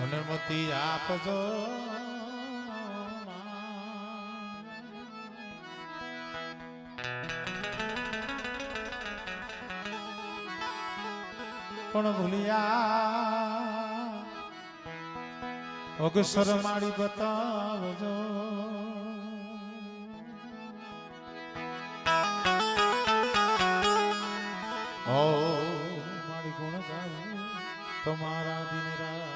અનુમતિ આપજો પણ ભૂલિયા અગસર મારી બતાવજો ઓ મારી ગુણ ગાવું તમારા દિન રાત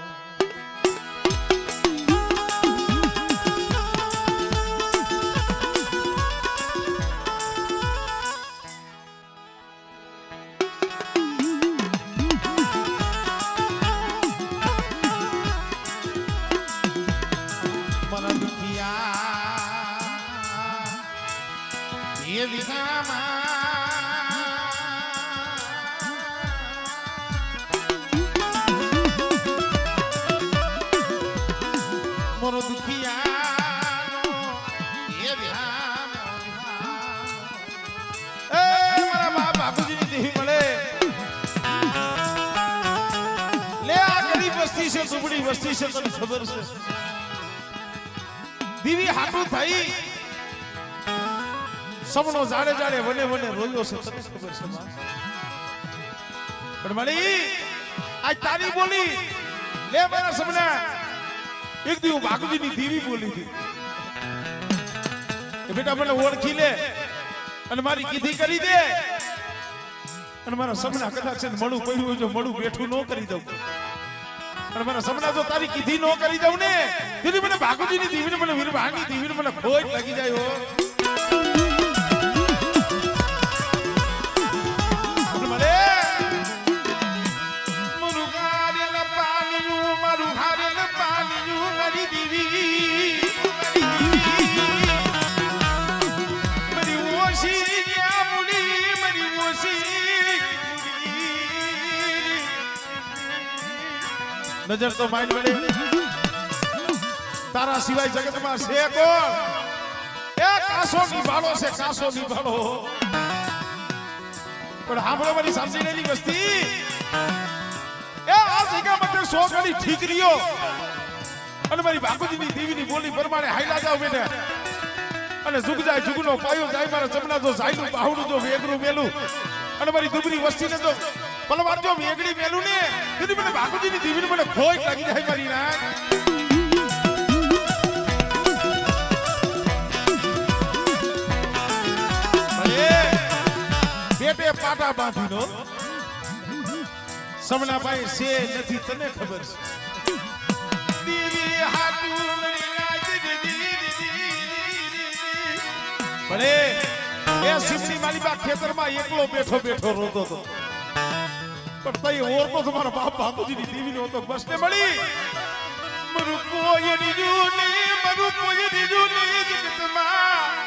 ये मोर दुखिया ये मारा बाप बापूजी ની દેવી મળે લે આ ગરીબ વસ્તી છે સુબડી વસ્તી છે તને ખબર છે દીવી હાટું થઈ સપનો જાડે જાડે વને વને રોયો છે તને ખબર છે પણ મળી આજ તારી બોલી લે મારા સપના એક દી હું બાકુજી ની દીવી બોલી હતી કે બેટા મને ઓળખી લે અને મારી કીધી કરી દે અને મારા સપના કદાચ છે મળું પડ્યું હોય જો મળું બેઠું ન કરી દઉં અને મારા સપના જો તારી કીધી ન કરી દઉં ને દીદી મને બાકુજી ની દીવીને મને વીરભાની દીવીને મને ખોટ લાગી જાય હો નજર તો માઇન મળે તારા સિવાય જગતમાં છે કોણ એ કાસો નિભાળો છે કાસો નિભાળો પણ હાંભળો મારી સમજી લેલી વસ્તી એ આ જગ્યા માટે 100 ઘડી ઠીક રહ્યો અને મારી બાપુજીની દેવીની બોલી પ્રમાણે હાઈલા જાવ બેટા અને જુગ જાય જુગનો પાયો જાય મારા જમના જો જાયનું બાહુડું જો વેગરું મેલું અને મારી દુબરી વસ્તીને જો પલવાર જો વેગડી મેલું ને તેથી મને બાપુજીની દેવીને મને ખોટ લાગી જાય મારી ના બેટે પાટા બાંધીનો સમના ભાઈ છે નથી તને ખબર છે દીવી હાટુ ભલે એ સિમની માલીબા ખેતરમાં એકલો બેઠો બેઠો રોતો હતો પણ તઈ ઓરતો તમારા બાપ બાપુજીની દેવીનો હતો બસ ને મળી મરુ કોઈ દીજુ ને મરુ કોઈ દીજુ ને જગતમાં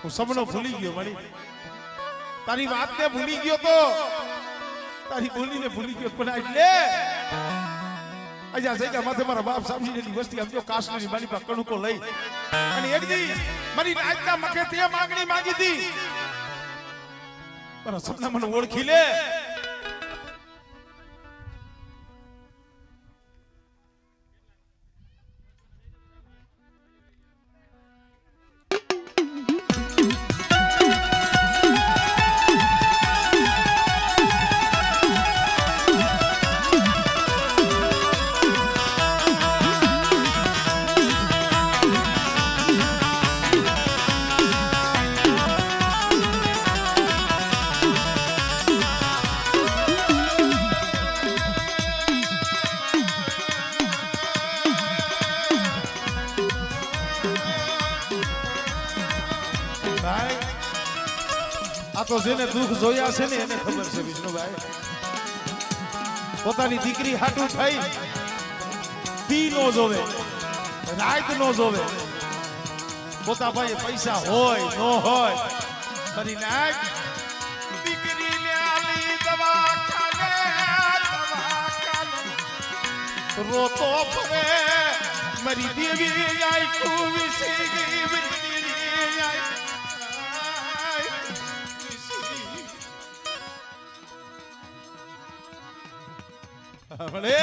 હું સપનો ભૂલી ગયો મારી તારી વાતને ભૂલી ગયો તો તારી બોલીને ભૂલી ગયો પણ એટલે અજા જગ્યા માથે મારા બાપ સામજીની વસ્તી આમ જો કાશ્મીરી મારી પાસે કણુકો લઈ અને એક દી મારી નાચના મખે તે માંગણી માંગી હતી મારા સપના મને ઓળખી લે તો જેને દુઃખ જોયા છે ને એને ખબર છે વિષ્ણુભાઈ પોતાની દીકરી હાટું થઈ દી નો જોવે રાત નો જોવે પોતા ભાઈ પૈસા હોય નો હોય કરી નાખ દીકરી ને આલી દવાખાને રોતો ફરે મારી દેવી આઈ કુવિસી ગઈ વિરતી આઈ ભલે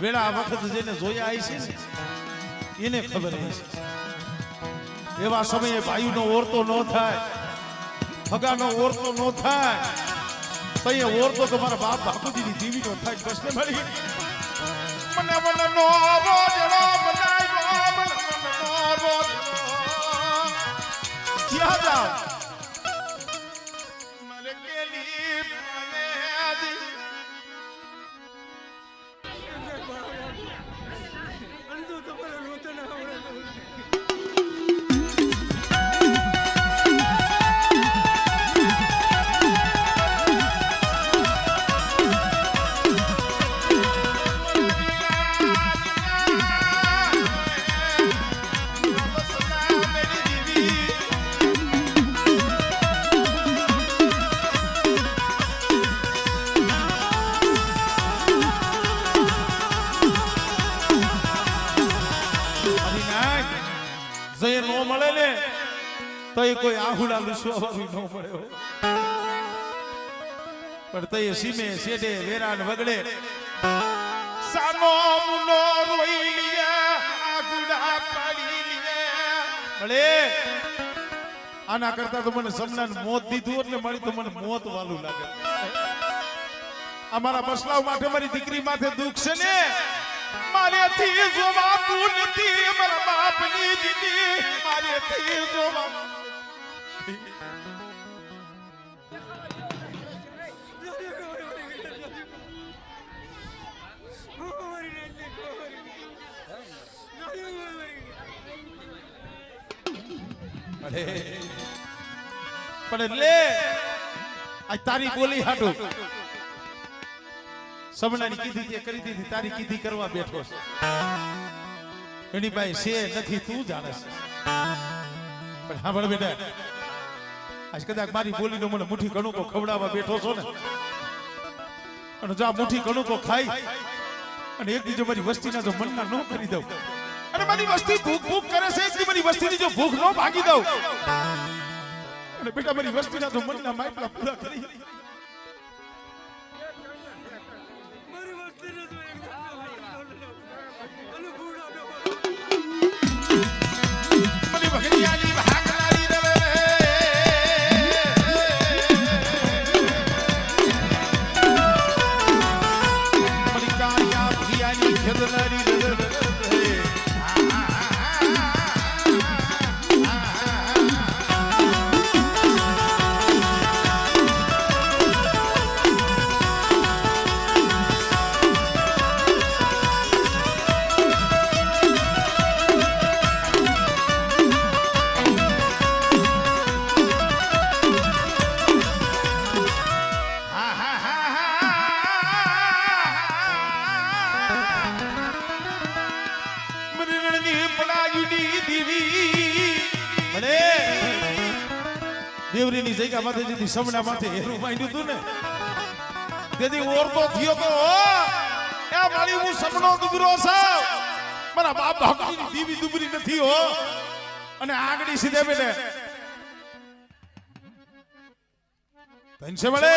વેળા વખત જેને જોયા આવી છે ને એને ખબર છે એવા સમયે ભાઈનો ઓરતો ન થાય હગાનો ઓરતો ન થાય તો એ ઓરતો તમારા બાપ બાપુજીની દીવીનો થાય કૃષ્ણ મળી મને મને નો રોજડો બનાવ્યો મને નો રોજ ક્યાં જાવ મને કેલી મને આજી જય નો મળે ને તો એ કોઈ આહુડા લૂસવા વાળું ન મળે પણ તો એ સીમે શેડે વેરાન વગડે સાનો મુનો રોઈ લે આહુડા પાડી લે મળે આના કરતા તો મને સમનાન મોત દીધું એટલે મારી તો મને મોત વાલું લાગે અમારા બસલાવ માટે મારી દીકરી માથે દુઃખ છે ને મારેથી જોવાતું નથી મારા બાપની દીદી મારેથી જોવાતું પણ લે આ તારી બોલી હાટું સમનાની કીધી તે કરી દીધી તારી કીધી કરવા બેઠો છે એની ભાઈ છે નથી તું જાણે છે પણ હા ભલે બેટા આજ કદાચ મારી બોલીનો મને મુઠ્ઠી કણુકો ખવડાવવા બેઠો છો ને અને જો આ મુઠ્ઠી કણુકો ખાઈ અને એક બીજો મારી વસ્તીના જો મનના ન કરી દઉં અને મારી વસ્તી ભૂખ ભૂખ કરે છે એટલી મારી વસ્તીની જો ભૂખ ન ભાગી દઉં અને બેટા મારી વસ્તીના જો મનના માટલા પૂરા કરી દેવરીની જગ્યા માથે જેથી સમણા માથે હેરું માંડ્યું હતું ને તેથી ઓરતો થયો તો એ મારી હું સમણો દુબરો છું મારા બાપ ભક્તિની દીવી દુબરી નથી હો અને આગળી સીધે બેઠે ધનસે મળે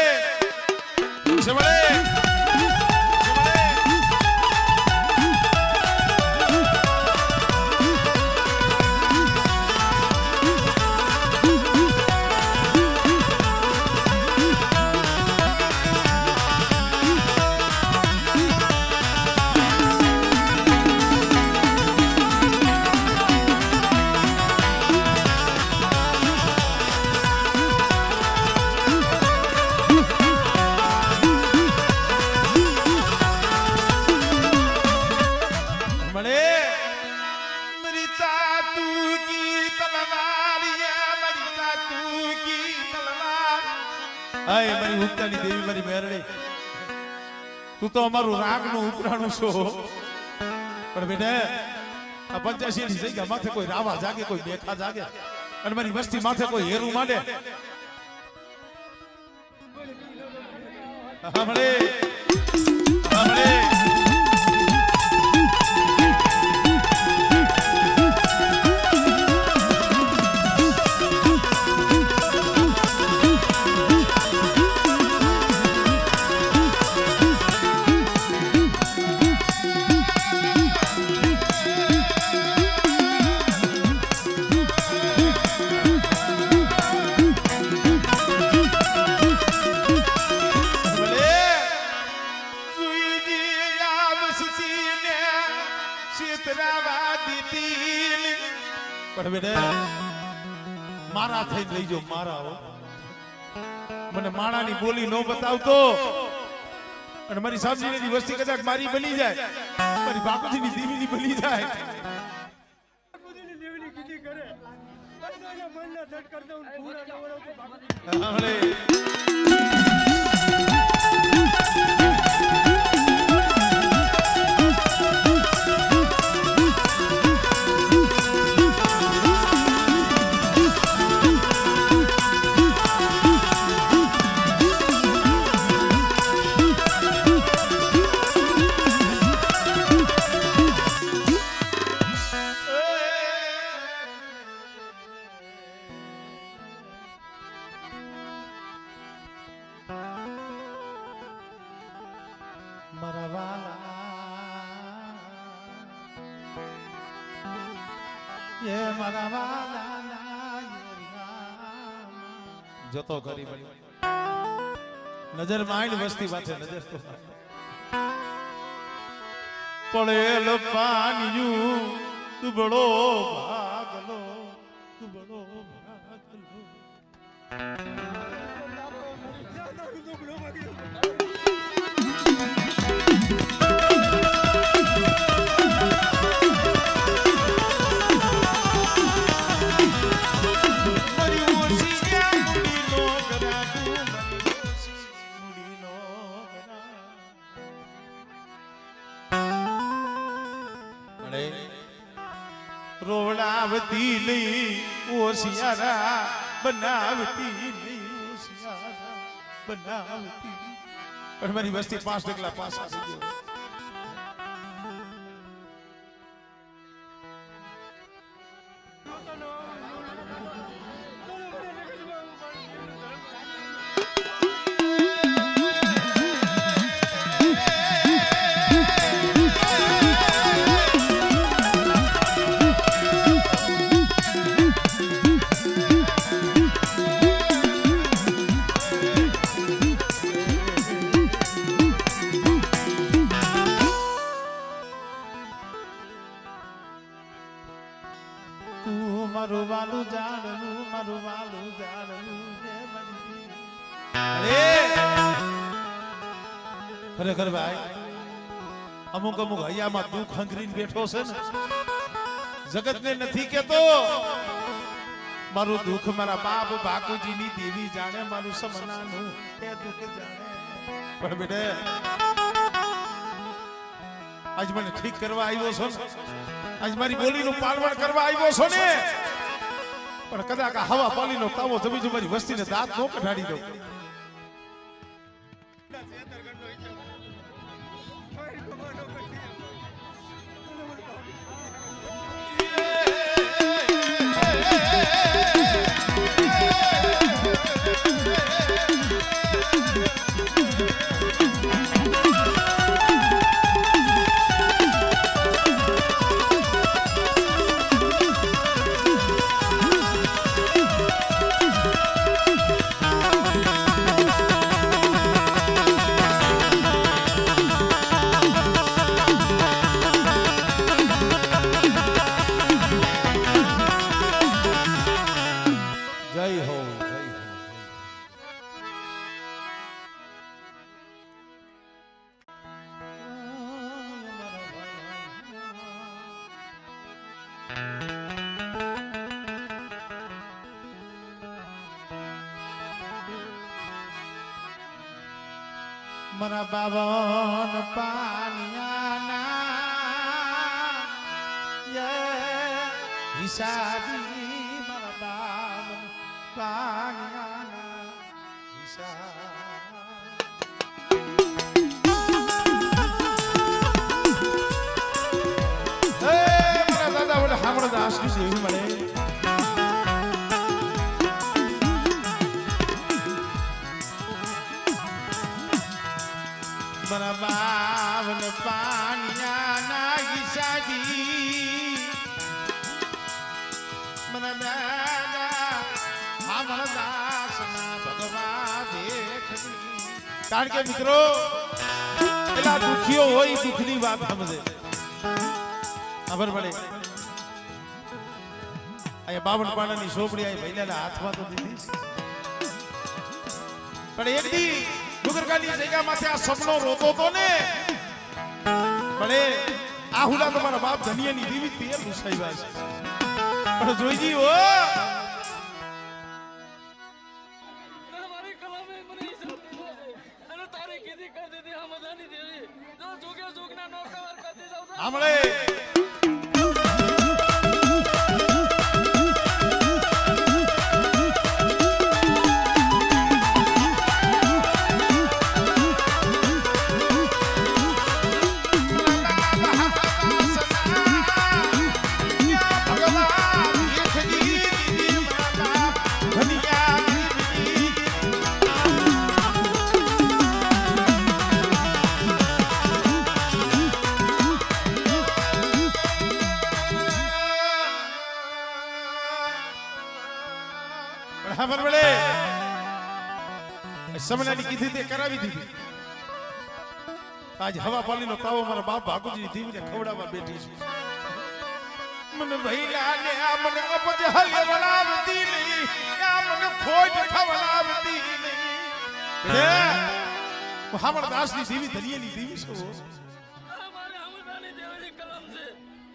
मेरी तातू की तलवार ये मेरी तातू की तलवार आए मेरी हुक्कानी देवी मेरी मेरड़ी तू तो અમારું રાગનું ઉપરાણું છો પણ બેટા આ 85 ની જગ્યા માથે કોઈ રાવા જાગે કોઈ બેઠા જાગે અને મારી વસ્તી માથે કોઈ હેરું માંડે હમણે હમણે પણ બેટા મારા થઈને લઈ જાઓ મારા હો મને માણાની બોલી નો બતાવતો અને મારી સાસરીની વસ્તી કદાચ મારી બની જાય મારી બાપુજીની દેવીની બની જાય બાપુજીની દેવીની કીધી કરે અરે મનના સટ કરતા હું પૂરા નવરો બાપુજી જતો કરી નજર માંડ વસ્તી પાસે નજર તો પડેલ પાનિયું દુબળો ભાગલો દુબળો ભાગલો રોવડાવતી નહીં ઓશિયારા બનાવતી નહીં ઓશિયારા બનાવતી પણ મારી વસ્તી 5 ડગલા પાછા થઈ ગયો મારું વાલું જાણવું અરે ખરેખર ભાઈ અમુક હૈયામાં દુઃખ હંગરીને બેઠો છે ને જગતને નથી કેતો મારું દુઃખ મારા બાપ બાપુજીની દેવી જાણે મારું સમનાનું એ દુઃખ જાણે પણ બેટે આજ મને ઠીક કરવા આવ્યો છો આજ મારી બોલીનું પાલન કરવા આવ્યો છો ને પણ કદાચ હવા પાલીનો તાવો જમી મારી વસ્તીને દાંત નો કઢાડી દઉં મરા બાવન પાનિયાના હિસાબી મરા બાવન પાનિયાના મારા દાદા બોલે સાંભળો આશી છે એવી મળે મરા બાવન પાનિયાના હિસાબી મરા દાદા સાંભળ દાસના ભગવાન દેખની કારણ કે મિત્રો પેલા દુખીઓ હોય દુઃખની વાત સમજે ખબર પડે અહીંયા બાવન પાનાની સોપડી આ ભૈલાના હાથમાં તો દીધી પણ એક દી ડુંગરકાની જગ્યામાંથી આ સપનો રોતો તો ને પણ આહુડા તમારા બાપ ધનિયાની દેવી તેર મુસાઈવા છે પણ જોઈજી હો હમણે ખબર પડે સમનાની કીધી તે કરાવી દીધી આજ હવા પાણીનો તાવો મારા બાપ ભાગુજી દીવીને ખવડાવવા બેઠી છે મને ભઈલા ને આ મને અપજ હલે વળાવતી નહીં આ મને ખોજ ખવડાવતી નહીં હે મોહમ્મદ દાસની દેવી ધનિયાની દેવી છો અમારે હમદાની દેવીની કલમ છે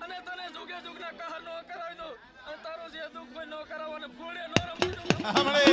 અને તને જુગે જુગના કહર નો કરાવી દો અને તારો જે દુખ કોઈ નો કરાવવાને ફૂળે નો રમજો હમણે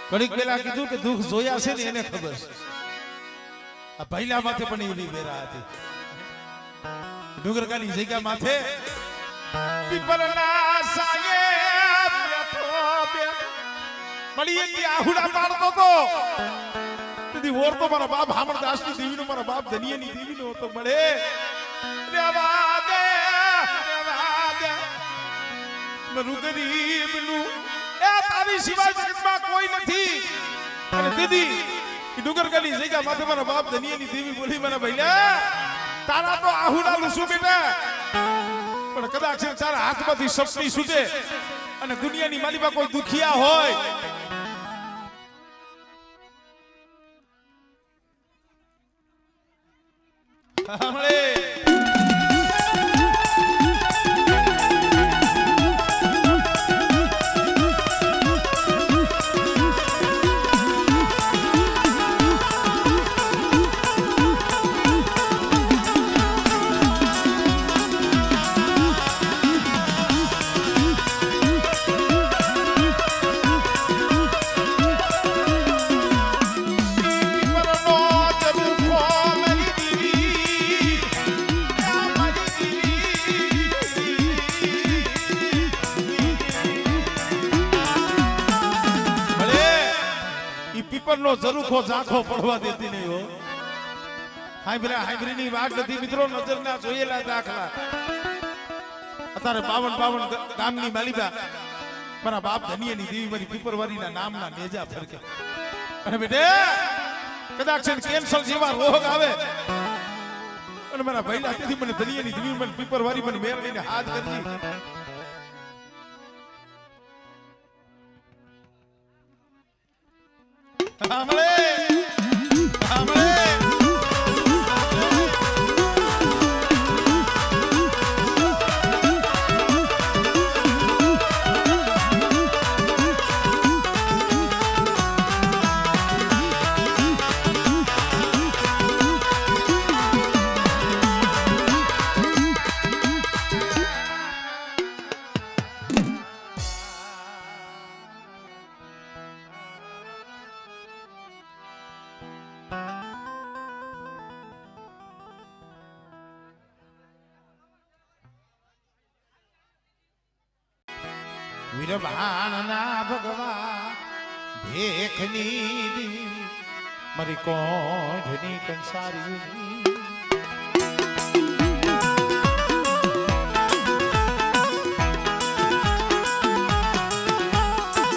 ઘડીક પેલા કીધું કે દુઃખ જોયા છે ને એને ખબર છે આ ભૈલા માથે પણ એવી વેરા હતી ડુંગરકાની જગ્યા માથે પીપળના સાયે બેઠો મળી એક આહુડા પાડતો તો તેથી ઓર તો મારા બાપ હામરદાસની દેવીનો મારા બાપ ધનિયાની દેવીનો હતો મળે રેવા દે મરુ ગરીબનું તારી સિવાય જગતમાં કોઈ નથી અને દીદી ડુંગરકાની જગ્યા માથે મારા બાપ ધનિયાની દેવી બોલી મારા ભૈલા તારા તો આહુડા લૂસું બેટા પણ કદાચ તારા હાથમાંથી સપની છૂટે અને દુનિયાની માલિકા કોઈ દુખિયા હોય હમણે નો ઝરૂખો ઝાંખો પડવા દેતી નહીં હો હાઈબ્રીની વાત નથી મિત્રો નજરના જોયેલા દાખલા અત્યારે 52 ગામની માલિકા મારા બાપ ધનિયાની દેવી મારી પીપરવારીના નામના નેજા ફરકે અને બેટે કદાચ કેન્સર જેવા રોગ આવે અને મારા ભાઈલા તેથી મને દલિયાની દલીલ મને પીપર વારી મને મેલ લઈને હાથ કરજી આમળે આમળે વીરભાણના ભગવા ભેખની દી મારી કોઢની કંસારી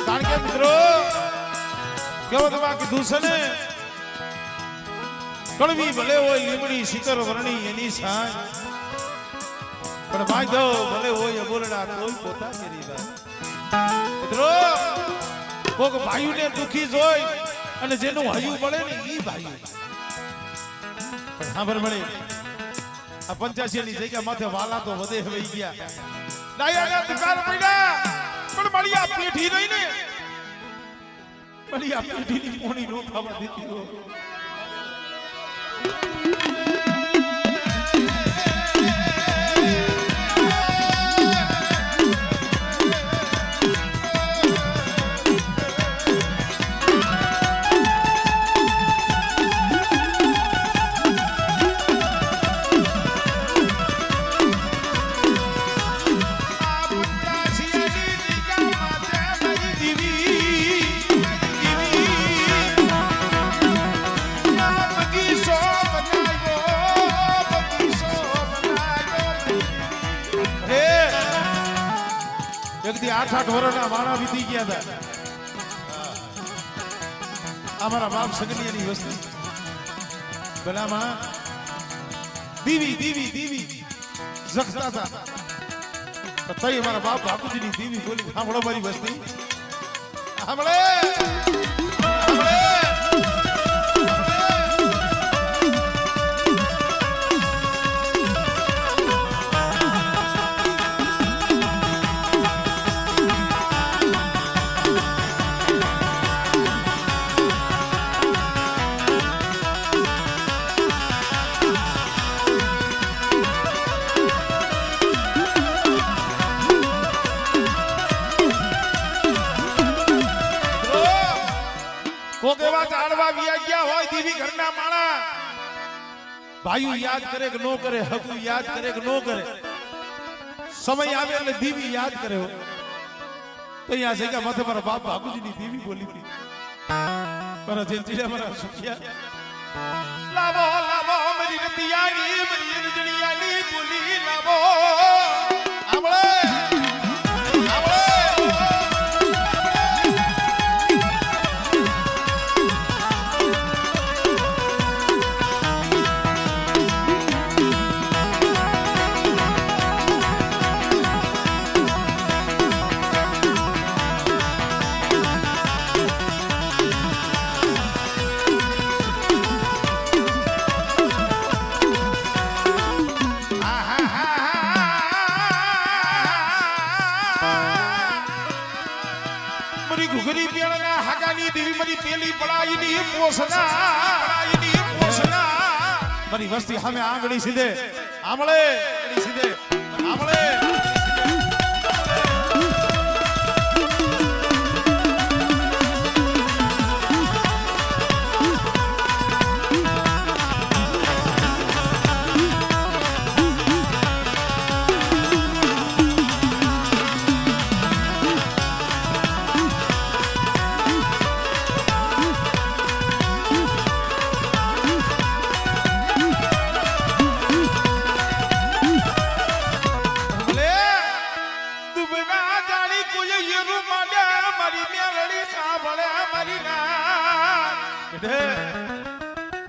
કારણ કે મિત્રો કેવો દવા કીધું છે ને કડવી ભલે હોય લીમડી શિખર વર્ણી એની સાંજ પણ ભાઈ દો ભલે હોય બોલડા તોય પોતા કરી દે મિત્રો કોક ભાઈઓને દુખી જોઈ અને જેનું હયું પડે ને ઈ ભાઈ પણ સાંભળ મળે આ 85 ની જગ્યા માથે વાલા તો વધે હવે ગયા ડાયાના દુકાન પડ્યા પણ મળી આ પેઠી નહીં ને મળી આ પેઠીની મોણી નો ખાવા દીધી હો એકદી 8-8 વર્ષના વાણા વીતી ગયા હતા અમારા બાપ સગનિયાની વસ્તી ભલામાં દીવી દીવી દીવી જગતા હતા તઈ અમારા બાપ બાપુજીની દીવી બોલી સાંભળો મારી વસ્તી સાંભળે કોક એવા ચાળવા વિયા ગયા હોય દીવી ઘરના માણા ભાઈઓ યાદ કરે કે નો કરે હકુ યાદ કરે કે નો કરે સમય આવે એટલે દીવી યાદ કરે તો અહીંયા જગ્યા માથે મારા બાપ બાપુજીની દીવી બોલી હતી મારા જેંચીડા મારા સુખિયા લાવો લાવો મારી રતિયાની મારી રજણીયાની બોલી લાવો આમળે ઘુઘરી પેળના હાગાની દેવી મારી પેલી પડાઈની પોસના મારી વસ્તી સામે આંગળી સીધે આમળે સીધે આમળે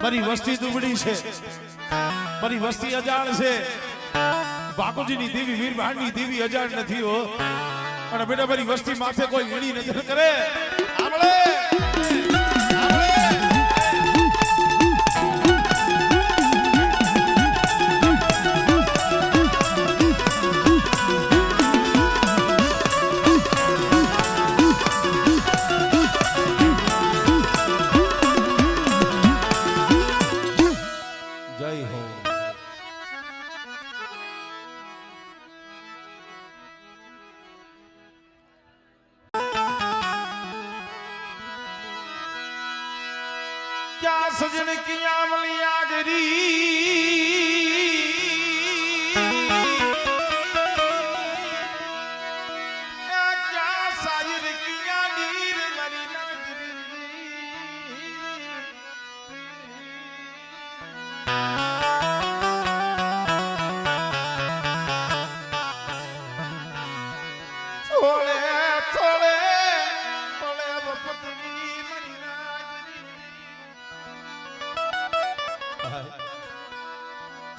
મારી વસ્તી દુબળી છે મારી વસ્તી અજાણ છે, બાપુજીની દેવી વીરભાણની દેવી અજાણ નથી હો. અને બેટા મારી વસ્તી માથે કોઈ વીણી નજર કરે આમળે જય હો. क्या सजन की आमलिया गरी क्या सायर किया नीर मरी नगरी थोड़े थोड़े थोड़े पत्नी मरी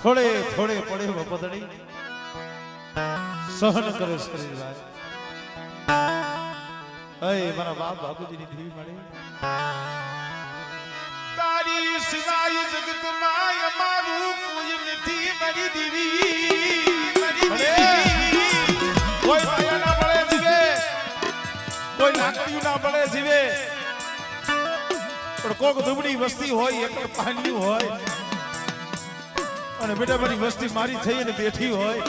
થોડે થોડે પડે વપદડી સહન કરે શરીર ભાઈ. અય મારા બાપ બાપુજીની દેવી મળે તારી સિવાય જગતમાં અમારું કોઈ નથી મારી દેવી મારી દેવી. કોઈ માયા ના મળે જીવે, કોઈ લાકડીયું ના મળે જીવે, પણ કોક દુબળી વસ્તી હોય, એક પાણી હોય અને બેટા મારી વસ્તી મારી થઈ અને બેઠી હોય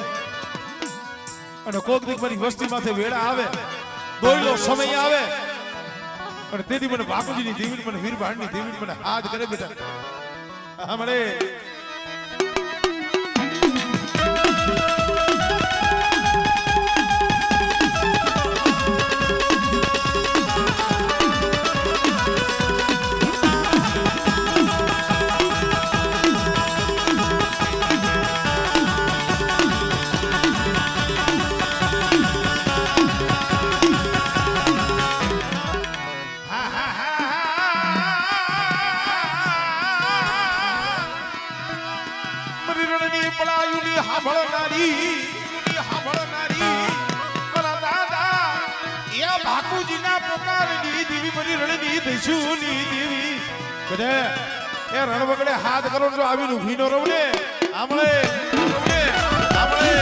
અને કોક દીક મારી વસ્તી માથે વેળા આવે, દોયલો સમય આવે અને તેથી મને બાપુજીની દેવી મને વીરભાણની દેવી મને હાથ કરે બેટા. હમણે બાપુજીના પોકારની દેવી બની રણની દઈશુની દેવી કદે એ રણ વગડે હાથ કરો જો આવીને ઊભી નો રહું ને આમળે આમળે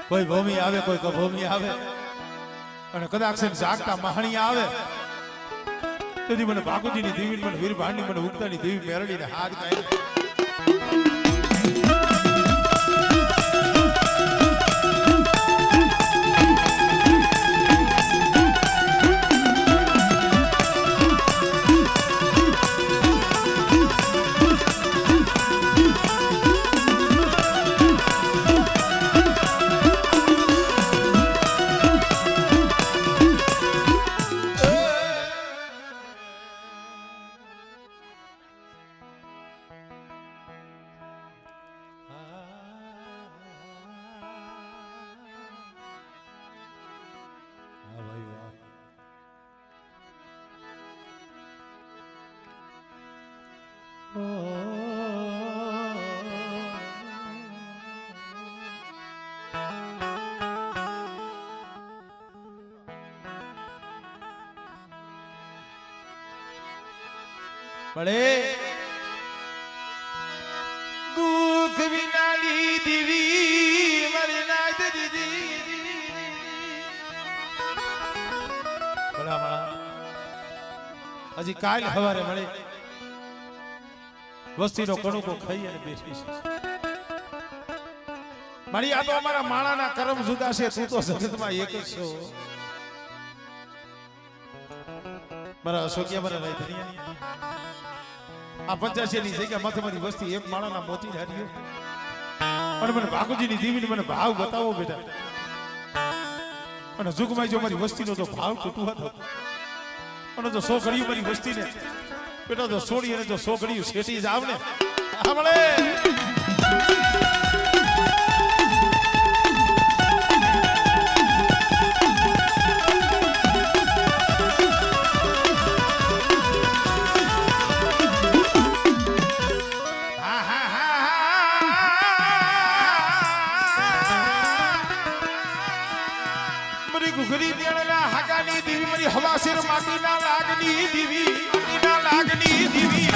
કોઈ ભૂમિ આવે કોઈ કભૂમિ આવે અને કદાચ જાગતા મહાણી આવે તેથી મને બાપુજીની દેવી મને વીરભાણની મને ઉગતાની દેવી મેરડીને હાથ કાઢી પડે દુઃખ વિનાની દેવી મારી નાથ દીદી હજી કાલ સવારે મળે વસ્તીનો કણુકો ખાઈ અને બેઠી છે મારી આ તો અમારા માણાના કરમ જુદા છે તું તો જગતમાં એક જ છો મારા અશોકિયા મારા રાય ધનિયા આ 85 ની જગ્યા માથે મારી વસ્તી એક માળાના મોતી હાર્યો અને મને ભાગુજીની દેવીને મને ભાવ બતાવો બેટા અને જુગમાં જો મારી વસ્તીનો તો ભાવ તૂટું હતો અને જો 100 ઘડીઓ મારી વસ્તીને બેટા જો સોડી અને જો 100 ઘડીઓ શેટી જાવ ને સાંભળે ઘુઘરી દેણના હાગાની દેવી મારી હવાસેર માટીના લાગની દેવી માટીના લાગની દેવી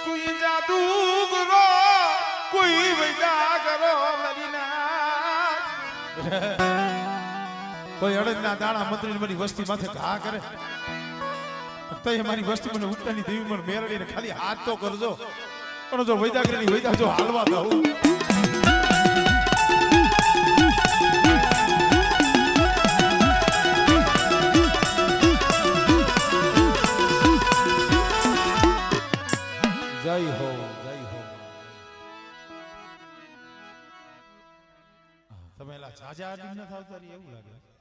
કોઈ જાદુગરો કોઈ વૈદાગરો કોઈ અડદના દાણા મંત્રી મારી વસ્તી માથે ઘા કરે તો મારી વસ્તી મને ઉત્તરની દેવી મને મેળવીને ખાલી હાથ તો કરજો પણ જો વૈદાગરીની વૈદા જો હાલવા દઉં જય હો તમે એલા જાજા આદમી ન થાવતા એવું લાગે